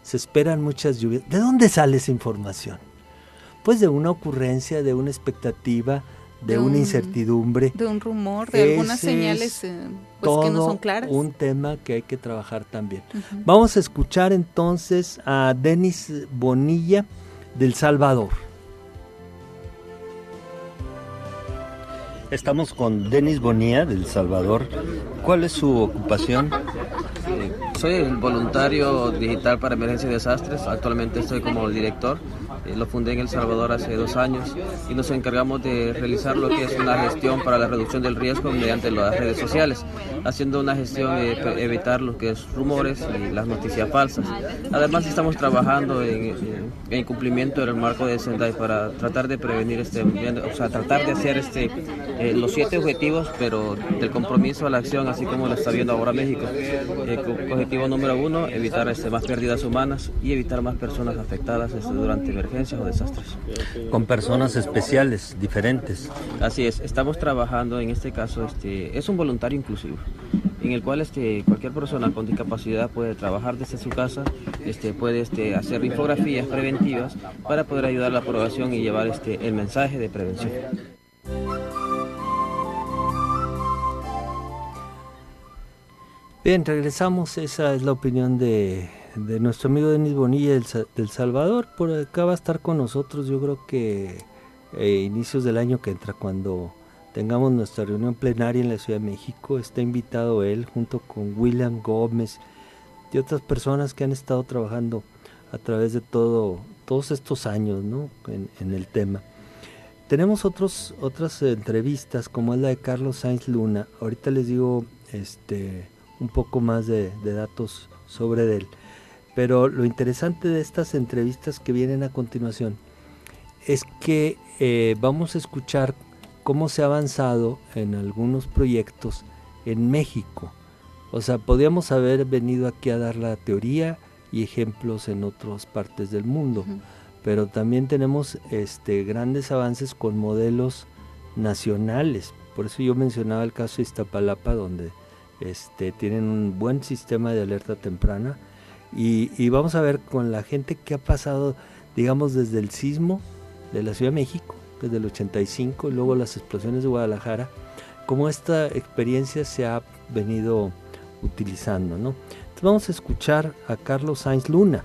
Se esperan muchas lluvias. ¿De dónde sale esa información? Pues de una ocurrencia, de una expectativa, de una incertidumbre. De un rumor, de algunas señales pues que no son claras. Un tema que hay que trabajar también. Vamos a escuchar entonces a Denis Bonilla del Salvador. Estamos con Denis Bonilla del Salvador. ¿Cuál es su ocupación? Soy el voluntario digital para emergencias y desastres. Actualmente estoy como el director. Lo fundé en El Salvador hace 2 años y nos encargamos de realizar lo que es una gestión para la reducción del riesgo mediante las redes sociales, haciendo una gestión de evitar lo que es rumores y las noticias falsas. Además estamos trabajando en cumplimiento del marco de Sendai para tratar de prevenir tratar de hacer los 7 objetivos, pero del compromiso a la acción, así como lo está viendo ahora México. Objetivo número 1, evitar más pérdidas humanas y evitar más personas afectadas durante emergencias o desastres. Con personas especiales, diferentes. Así es, estamos trabajando en este caso, es un voluntario inclusivo, en el cual cualquier persona con discapacidad puede trabajar desde su casa, puede hacer infografías preventivas para poder ayudar a la población y llevar el mensaje de prevención. Bien, regresamos. Esa es la opinión de nuestro amigo Denis Bonilla del Salvador. Por acá va a estar con nosotros, yo creo que inicios del año que entra, cuando tengamos nuestra reunión plenaria en la Ciudad de México. Está invitado él junto con William Gómez y otras personas que han estado trabajando a través de todos estos años, ¿no? en el tema. Tenemos otras entrevistas, como es la de Carlos Sainz Luna. Ahorita les digo un poco más de datos sobre él. Pero lo interesante de estas entrevistas que vienen a continuación es que vamos a escuchar cómo se ha avanzado en algunos proyectos en México. O sea, podríamos haber venido aquí a dar la teoría y ejemplos en otras partes del mundo, pero también tenemos grandes avances con modelos nacionales. Por eso yo mencionaba el caso de Iztapalapa, donde tienen un buen sistema de alerta temprana, y vamos a ver con la gente que ha pasado, digamos, desde el sismo de la Ciudad de México, desde el 85, y luego las explosiones de Guadalajara, cómo esta experiencia se ha venido utilizando, ¿no? Entonces vamos a escuchar a Carlos Sainz Luna.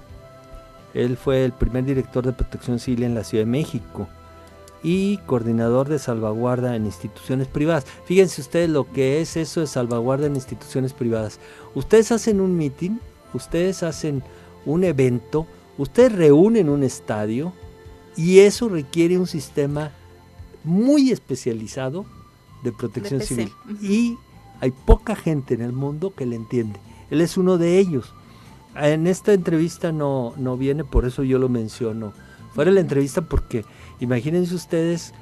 Él fue el primer director de Protección Civil en la Ciudad de México y coordinador de salvaguarda en instituciones privadas. Fíjense ustedes lo que es eso de salvaguarda en instituciones privadas. Ustedes hacen un meeting, ustedes hacen un evento, ustedes reúnen un estadio, y eso requiere un sistema muy especializado de protección civil. Y hay poca gente en el mundo que le entiende. Él es uno de ellos. En esta entrevista no viene, por eso yo lo menciono fuera de la entrevista, porque imagínense ustedes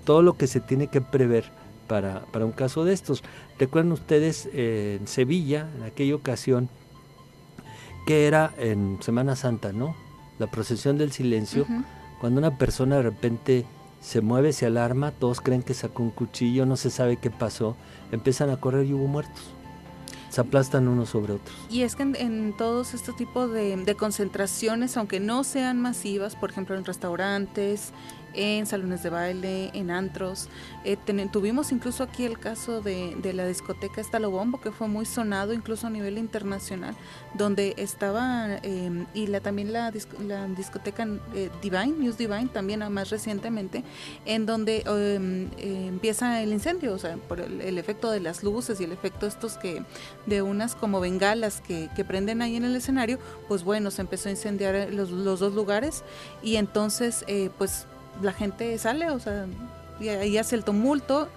todo lo que se tiene que prever para un caso de estos. Recuerden ustedes en Sevilla, en aquella ocasión, que era en Semana Santa, ¿no? La procesión del silencio, cuando una persona de repente se mueve, se alarma, todos creen que sacó un cuchillo, no se sabe qué pasó, empiezan a correr y hubo muertos. Se aplastan unos sobre otros. Y es que en todos estos tipos de concentraciones, aunque no sean masivas, por ejemplo en restaurantes, en salones de baile, en antros, tuvimos incluso aquí el caso de la discoteca Estalo Bombo, que fue muy sonado incluso a nivel internacional, donde estaba y también la discoteca Divine, News Divine, también más recientemente, en donde empieza el incendio, o sea, por el efecto de las luces y el efecto de unas como bengalas que prenden ahí en el escenario, pues bueno, se empezó a incendiar los 2 lugares, y entonces pues la gente sale, o sea, y ahí hace el tumulto,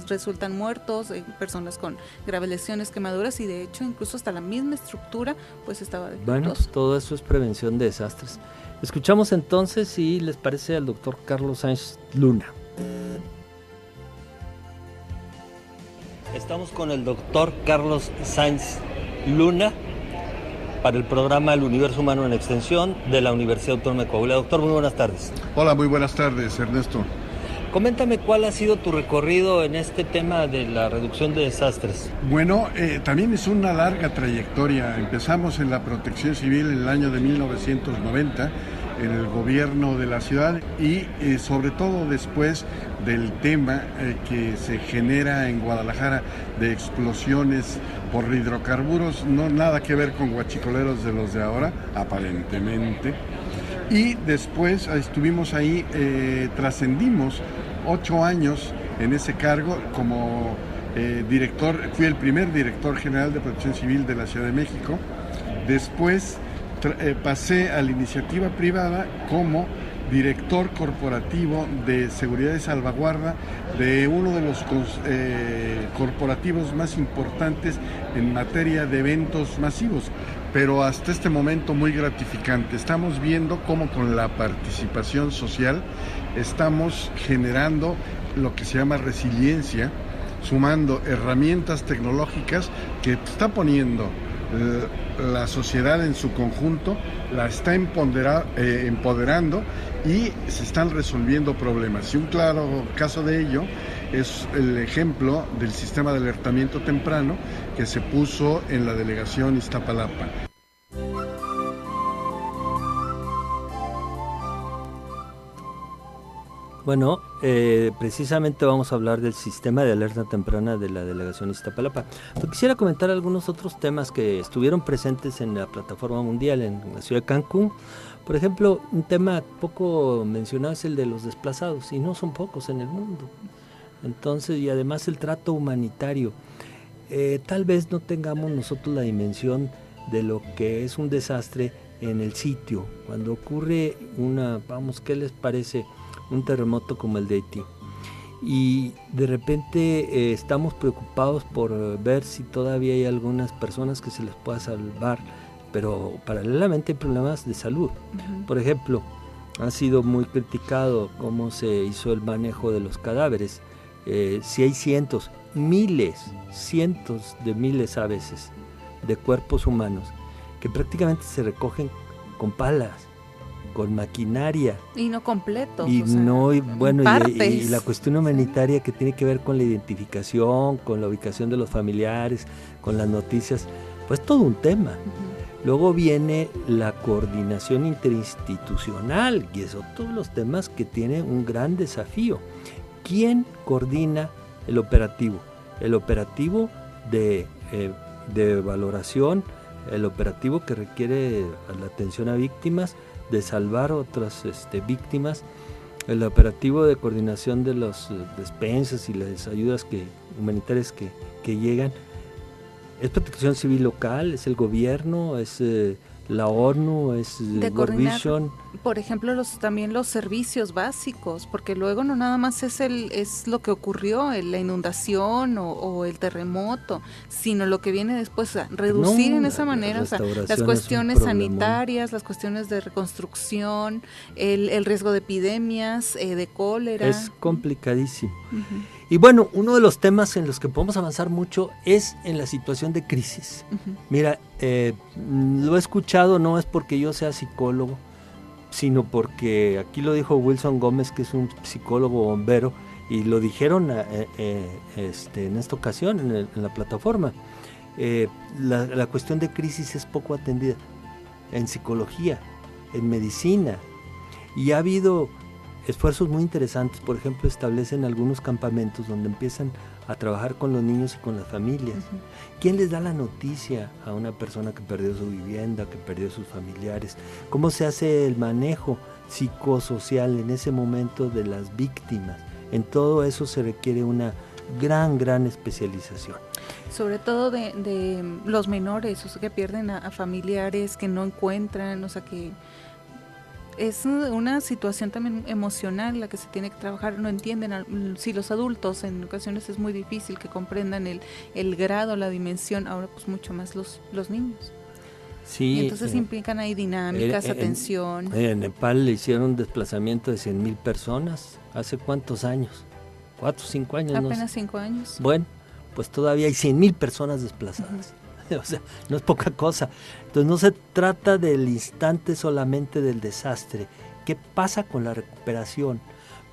resultan muertos, personas con graves lesiones, quemaduras, y de hecho incluso hasta la misma estructura pues estaba defectuosa. Bueno, pues todo eso es prevención de desastres. Escuchamos entonces, si les parece, al doctor Carlos Sainz Luna. Estamos con el doctor Carlos Sainz Luna para el programa El Universo Humano en Extensión de la Universidad Autónoma de Coahuila. Doctor, muy buenas tardes. Hola, muy buenas tardes, Ernesto. Coméntame cuál ha sido tu recorrido en este tema de la reducción de desastres. Bueno, también es una larga trayectoria. Empezamos en la Protección Civil en el año de 1990, en el gobierno de la ciudad y sobre todo después del tema que se genera en Guadalajara de explosiones por hidrocarburos, no nada que ver con guachicoleros de los de ahora, aparentemente. Y después estuvimos ahí, trascendimos 8 años en ese cargo como director, fui el primer director general de Protección Civil de la Ciudad de México. Después pasé a la iniciativa privada como director corporativo de seguridad y salvaguarda de uno de los corporativos más importantes en materia de eventos masivos, pero hasta este momento muy gratificante. Estamos viendo cómo con la participación social estamos generando lo que se llama resiliencia, sumando herramientas tecnológicas que está poniendo la sociedad en su conjunto, la está empoderando y se están resolviendo problemas. Y un claro caso de ello es el ejemplo del sistema de alertamiento temprano que se puso en la delegación Iztapalapa. Bueno, precisamente vamos a hablar del sistema de alerta temprana de la delegación Iztapalapa. Yo quisiera comentar algunos otros temas que estuvieron presentes en la plataforma mundial en la ciudad de Cancún. Por ejemplo, un tema poco mencionado es el de los desplazados, y no son pocos en el mundo. Entonces, y además el trato humanitario. Tal vez no tengamos nosotros la dimensión de lo que es un desastre en el sitio. Cuando ocurre ¿qué les parece? Un terremoto como el de Haití, y de repente estamos preocupados por ver si todavía hay algunas personas que se les pueda salvar, pero paralelamente hay problemas de salud. Por ejemplo, ha sido muy criticado cómo se hizo el manejo de los cadáveres. Si hay cientos de miles a veces de cuerpos humanos que prácticamente se recogen con palas, con maquinaria y no completos, y partes. Y la cuestión humanitaria que tiene que ver con la identificación, con la ubicación de los familiares, con las noticias, pues todo un tema. Luego viene la coordinación interinstitucional, y eso todos los temas que tiene un gran desafío. ¿Quién coordina el operativo? El operativo de valoración, el operativo que requiere la atención a víctimas, de salvar otras víctimas, el operativo de coordinación de las despensas y las ayudas humanitarias que llegan. Es Protección Civil local, es el gobierno, es la ONU, es World Vision. Por ejemplo, también los servicios básicos, porque luego no nada más es lo que ocurrió, la inundación o el terremoto, sino lo que viene después, a reducir en esa manera, las cuestiones sanitarias, las cuestiones de reconstrucción, el riesgo de epidemias, de cólera. Es complicadísimo. Y bueno, uno de los temas en los que podemos avanzar mucho es en la situación de crisis. Mira, lo he escuchado, no es porque yo sea psicólogo, sino porque aquí lo dijo Wilson Gómez, que es un psicólogo bombero, y lo dijeron en esta ocasión en la plataforma. La cuestión de crisis es poco atendida en psicología, en medicina, y ha habido esfuerzos muy interesantes. Por ejemplo, establecen algunos campamentos donde empiezan a trabajar con los niños y con las familias. ¿Quién les da la noticia a una persona que perdió su vivienda, que perdió sus familiares? ¿Cómo se hace el manejo psicosocial en ese momento de las víctimas? En todo eso se requiere una gran especialización. Sobre todo de los menores, que pierden a familiares, que no encuentran, que es una situación también emocional la que se tiene que trabajar. No entienden, si los adultos en ocasiones es muy difícil que comprendan el grado, la dimensión, ahora pues mucho más los niños. Sí, y entonces implican ahí dinámicas, atención. En Nepal le hicieron un desplazamiento de 100,000 personas. ¿Hace cuántos años? 4 o 5 años. Apenas 5 años. Bueno, pues todavía hay 100,000 personas desplazadas. O sea, no es poca cosa. Entonces no se trata del instante solamente del desastre. ¿Qué pasa con la recuperación?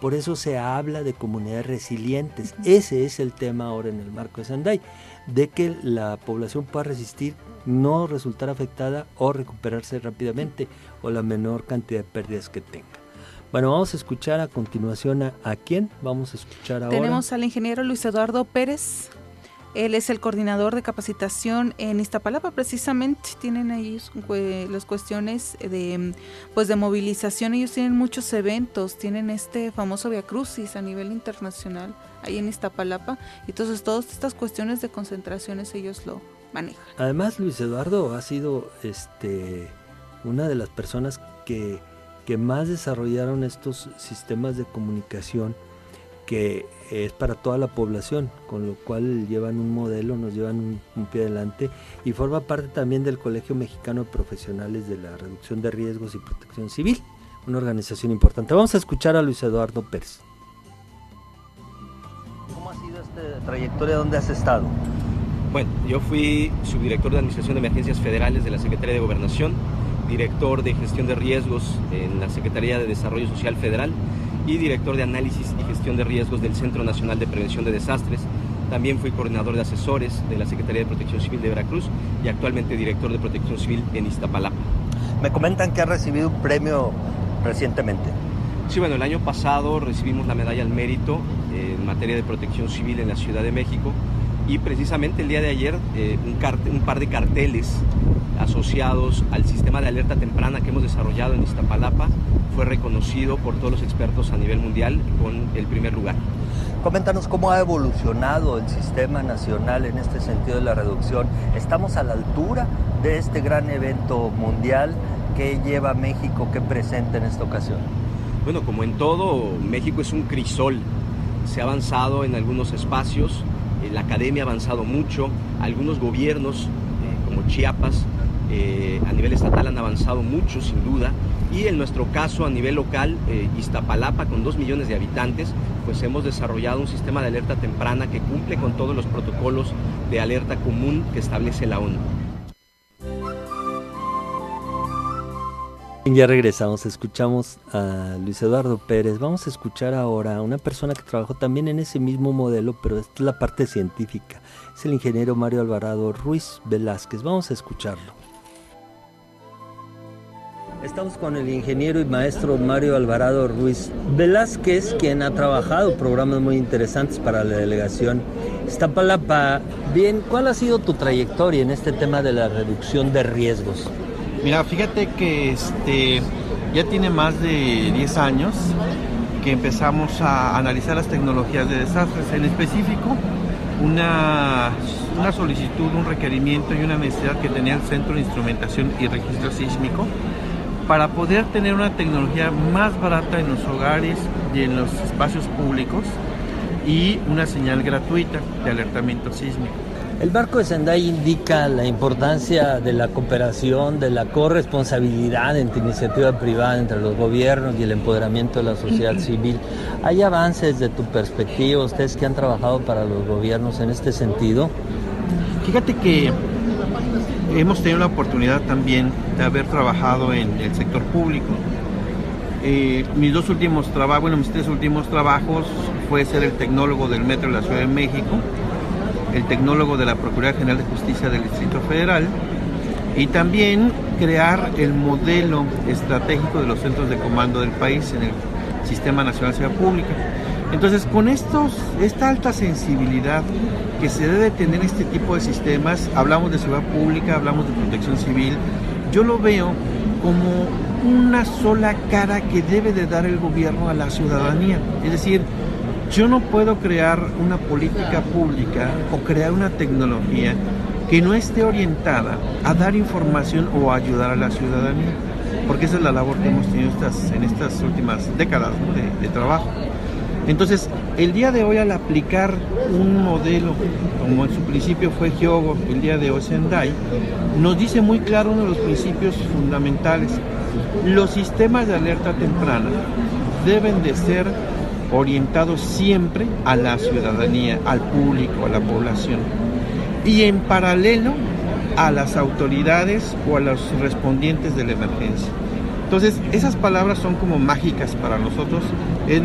Por eso se habla de comunidades resilientes. Ese es el tema ahora en el marco de Sendai, de que la población pueda resistir, no resultar afectada o recuperarse rápidamente o la menor cantidad de pérdidas que tenga. Bueno, vamos a escuchar a continuación a quién. Vamos a escuchar ahora. Tenemos al ingeniero Luis Eduardo Pérez. Él es el coordinador de capacitación en Iztapalapa. Precisamente tienen ahí las cuestiones de movilización. Ellos tienen muchos eventos, tienen este famoso Via Crucis a nivel internacional ahí en Iztapalapa. Entonces todas estas cuestiones de concentraciones ellos lo manejan. Además, Luis Eduardo ha sido una de las personas que más desarrollaron estos sistemas de comunicación, que es para toda la población, con lo cual llevan un modelo, nos llevan un pie adelante, y forma parte también del Colegio Mexicano de Profesionales de la Reducción de Riesgos y Protección Civil, una organización importante. Vamos a escuchar a Luis Eduardo Pérez. ¿Cómo ha sido esta trayectoria? ¿Dónde has estado? Bueno, yo fui subdirector de Administración de Emergencias Federales de la Secretaría de Gobernación, director de Gestión de Riesgos en la Secretaría de Desarrollo Social Federal, y director de Análisis y Gestión de Riesgos del Centro Nacional de Prevención de Desastres. También fui coordinador de asesores de la Secretaría de Protección Civil de Veracruz y actualmente director de Protección Civil en Iztapalapa. Me comentan que ha recibido un premio recientemente. Sí, bueno, el año pasado recibimos la Medalla al Mérito en materia de protección civil en la Ciudad de México, y precisamente el día de ayer un par de carteles asociados al sistema de alerta temprana que hemos desarrollado en Iztapalapa fue reconocido por todos los expertos a nivel mundial con el primer lugar. Coméntanos cómo ha evolucionado el sistema nacional en este sentido de la reducción. ¿Estamos a la altura de este gran evento mundial? ¿Qué lleva México, qué presenta en esta ocasión? Bueno, como en todo, México es un crisol. Se ha avanzado en algunos espacios, la academia ha avanzado mucho, algunos gobiernos como Chiapas a nivel estatal han avanzado mucho, sin duda, y en nuestro caso a nivel local, Iztapalapa, con 2 millones de habitantes, pues hemos desarrollado un sistema de alerta temprana que cumple con todos los protocolos de alerta común que establece la ONU. Ya regresamos, escuchamos a Luis Eduardo Pérez. Vamos a escuchar ahora a una persona que trabajó también en ese mismo modelo, pero esta es la parte científica. Es el ingeniero Mario Alvarado Ruiz Velázquez. Vamos a escucharlo. Estamos con el ingeniero y maestro Mario Alvarado Ruiz Velázquez, quien ha trabajado programas muy interesantes para la delegación Iztapalapa. Bien, ¿cuál ha sido tu trayectoria en este tema de la reducción de riesgos? Mira, fíjate que ya tiene más de 10 años que empezamos a analizar las tecnologías de desastres, en específico una solicitud, un requerimiento y una necesidad que tenía el Centro de Instrumentación y Registro Sísmico para poder tener una tecnología más barata en los hogares y en los espacios públicos y una señal gratuita de alertamiento sísmico. El marco de Sendai indica la importancia de la cooperación, de la corresponsabilidad entre iniciativa privada, entre los gobiernos y el empoderamiento de la sociedad civil. ¿Hay avances de tu perspectiva, ustedes que han trabajado para los gobiernos en este sentido? Fíjate que hemos tenido la oportunidad también de haber trabajado en el sector público. Mis 3 últimos trabajos fue ser el tecnólogo del Metro de la Ciudad de México, el tecnólogo de la Procuraduría General de Justicia del Distrito Federal y también crear el modelo estratégico de los centros de comando del país en el Sistema Nacional de Seguridad Pública. Entonces, con esta alta sensibilidad que se debe tener este tipo de sistemas, hablamos de seguridad pública, hablamos de protección civil, yo lo veo como una sola cara que debe de dar el gobierno a la ciudadanía. Es decir, yo no puedo crear una política pública o crear una tecnología que no esté orientada a dar información o a ayudar a la ciudadanía, porque esa es la labor que hemos tenido en estas últimas décadas, ¿no? de trabajo. Entonces, el día de hoy, al aplicar un modelo, como en su principio fue Hyogo, el día de hoy Sendai, nos dice muy claro uno de los principios fundamentales. Los sistemas de alerta temprana deben de ser orientados siempre a la ciudadanía, al público, a la población, y en paralelo a las autoridades o a los respondientes de la emergencia. Entonces, esas palabras son como mágicas para nosotros, es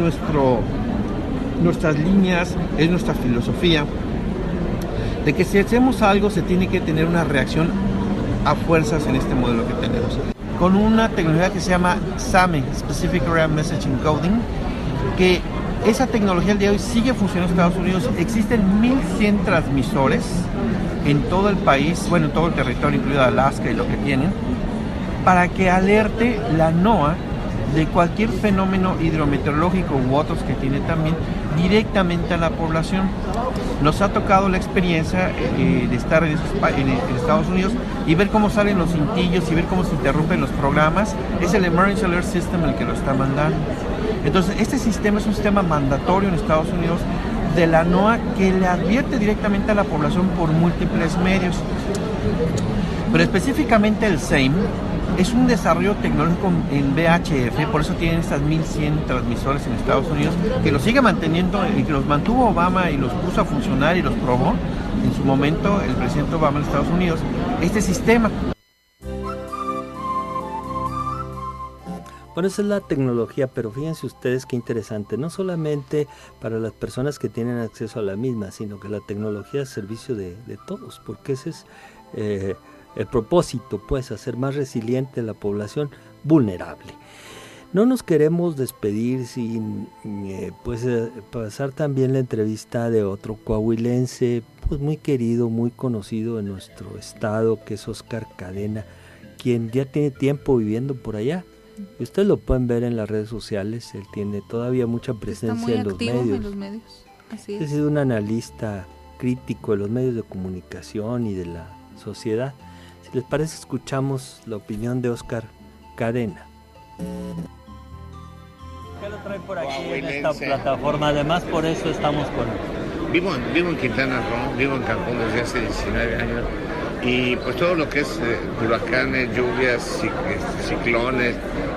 nuestras líneas, es nuestra filosofía, de que si hacemos algo se tiene que tener una reacción a fuerzas en este modelo que tenemos. Con una tecnología que se llama SAME, Specific Area Message Encoding, que esa tecnología al día de hoy sigue funcionando en Estados Unidos. Existen 1100 transmisores en todo el país, bueno, en todo el territorio, incluido Alaska y lo que tienen, para que alerte la NOAA de cualquier fenómeno hidrometeorológico u otros que tiene también directamente a la población. Nos ha tocado la experiencia de estar en Estados Unidos y ver cómo salen los cintillos y ver cómo se interrumpen los programas. Es el Emergency Alert System el que lo está mandando. Entonces, este sistema es un sistema mandatorio en Estados Unidos de la NOAA que le advierte directamente a la población por múltiples medios. Pero específicamente el SAME es un desarrollo tecnológico en VHF, por eso tienen estas 1100 transmisores en Estados Unidos, que los sigue manteniendo y que los mantuvo Obama y los puso a funcionar y los probó en su momento el presidente Obama en Estados Unidos, este sistema. Bueno, esa es la tecnología, pero fíjense ustedes qué interesante, no solamente para las personas que tienen acceso a la misma, sino que la tecnología es servicio de todos, porque ese es el propósito, pues, hacer más resiliente la población vulnerable. No nos queremos despedir sin pasar también la entrevista de otro coahuilense, pues muy querido, muy conocido en nuestro estado, que es Óscar Cadena, quien ya tiene tiempo viviendo por allá. Y ustedes lo pueden ver en las redes sociales, él tiene todavía mucha presencia en los medios. Así es. Ha sido un analista crítico de los medios de comunicación y de la sociedad. Si les parece, escuchamos la opinión de Óscar Cadena. ¿Qué lo trae por aquí en esta plataforma? Además, por eso estamos con... Vivo en Quintana Roo, vivo en Cancún desde hace 19 años. Y pues todo lo que es huracanes, lluvias, ciclones,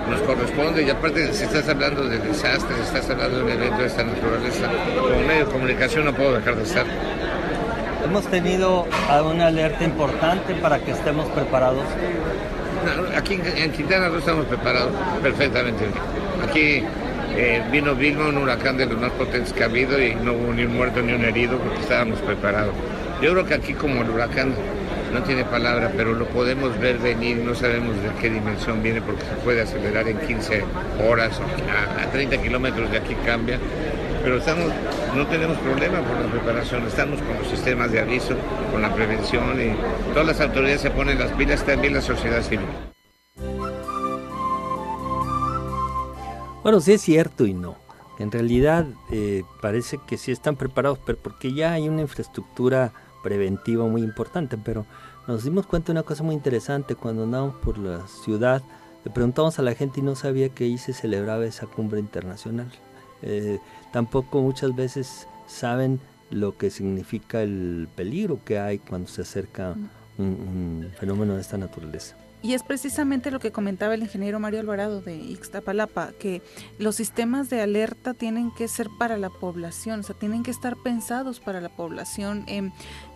nos corresponde. Y aparte, si estás hablando de desastres, estás hablando de un evento de esta naturaleza, como medio de comunicación no puedo dejar de estar. Hemos tenido una alerta importante para que estemos preparados. Aquí en Quintana Roo estamos preparados perfectamente. Aquí vino Vilma, un huracán de los más potentes que ha habido, y no hubo ni un muerto ni un herido porque estábamos preparados. Yo creo que aquí, como el huracán no tiene palabra, pero lo podemos ver venir, no sabemos de qué dimensión viene porque se puede acelerar en 15 horas, a 30 kilómetros de aquí cambia, pero no tenemos problema por la preparación, estamos con los sistemas de aviso, con la prevención, y todas las autoridades se ponen las pilas, también la sociedad civil. Bueno, sí es cierto y no. En realidad parece que sí están preparados, pero porque ya hay una infraestructura preventiva muy importante, pero nos dimos cuenta de una cosa muy interesante cuando andamos por la ciudad. Le preguntamos a la gente y no sabía que ahí se celebraba esa cumbre internacional. Tampoco muchas veces saben lo que significa el peligro que hay cuando se acerca un fenómeno de esta naturaleza. Y es precisamente lo que comentaba el ingeniero Mario Alvarado de Ixtapalapa, que los sistemas de alerta tienen que ser para la población, o sea, tienen que estar pensados para la población,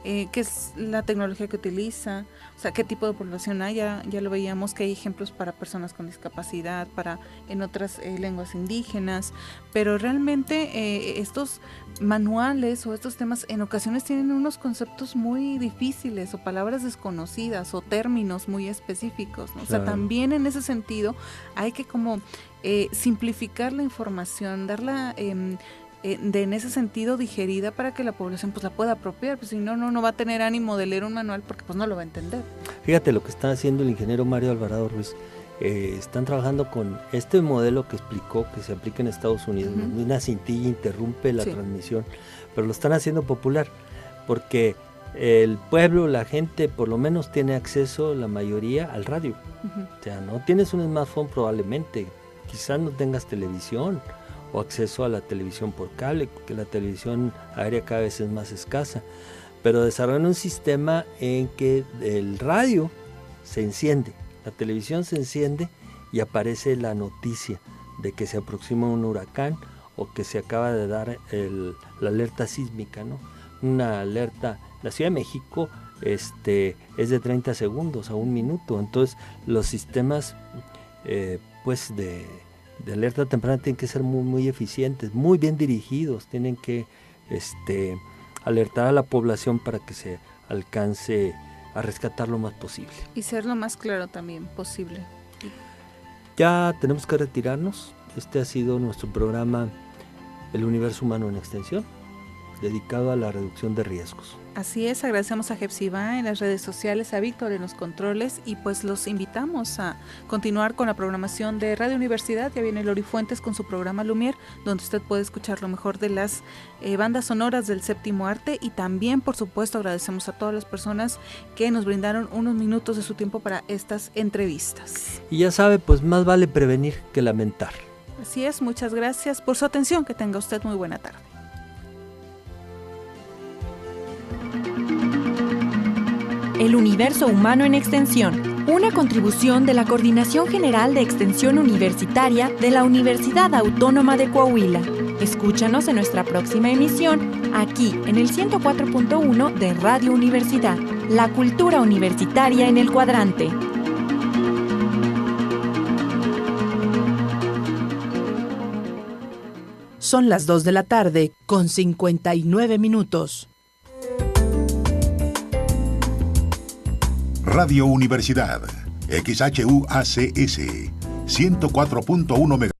qué es la tecnología que utiliza, o sea, qué tipo de población hay. Ya lo veíamos que hay ejemplos para personas con discapacidad, para en otras lenguas indígenas, pero realmente estos manuales o estos temas en ocasiones tienen unos conceptos muy difíciles o palabras desconocidas o términos muy específicos, ¿no? O sea, también en ese sentido hay que como simplificar la información, darla en ese sentido digerida para que la población pues la pueda apropiar, pues si no va a tener ánimo de leer un manual porque pues no lo va a entender. Fíjate lo que está haciendo el ingeniero Mario Alvarado Ruiz. Están trabajando con este modelo que explicó que se aplica en Estados Unidos. Una cintilla interrumpe la transmisión, pero lo están haciendo popular porque el pueblo, la gente por lo menos tiene acceso, la mayoría, al radio. O sea, no tienes un smartphone probablemente, quizás no tengas televisión o acceso a la televisión por cable, porque la televisión aérea cada vez es más escasa, pero desarrollan un sistema en que el radio se enciende, la televisión se enciende y aparece la noticia de que se aproxima un huracán o que se acaba de dar la alerta sísmica, ¿no? Una alerta, la Ciudad de México es de 30 segundos a un minuto, entonces los sistemas pues de alerta temprana tienen que ser muy, muy eficientes, muy bien dirigidos, tienen que alertar a la población para que se alcance a rescatar lo más posible. Y ser lo más claro también posible. Ya tenemos que retirarnos. Este ha sido nuestro programa El Universo Humano en Extensión, dedicado a la reducción de riesgos. Así es, agradecemos a Hepzibah en las redes sociales, a Víctor en los controles, y pues los invitamos a continuar con la programación de Radio Universidad. Ya viene Lori Fuentes con su programa Lumière, donde usted puede escuchar lo mejor de las bandas sonoras del séptimo arte, y también, por supuesto, agradecemos a todas las personas que nos brindaron unos minutos de su tiempo para estas entrevistas. Y ya sabe, pues más vale prevenir que lamentar. Así es, muchas gracias por su atención, que tenga usted muy buena tarde. El Universo Humano en Extensión, una contribución de la Coordinación General de Extensión Universitaria de la Universidad Autónoma de Coahuila. Escúchanos en nuestra próxima emisión, aquí en el 104.1 de Radio Universidad, la cultura universitaria en el cuadrante. Son las 2 de la tarde con 59 minutos. Radio Universidad, XHUACS, 104.1 MHz.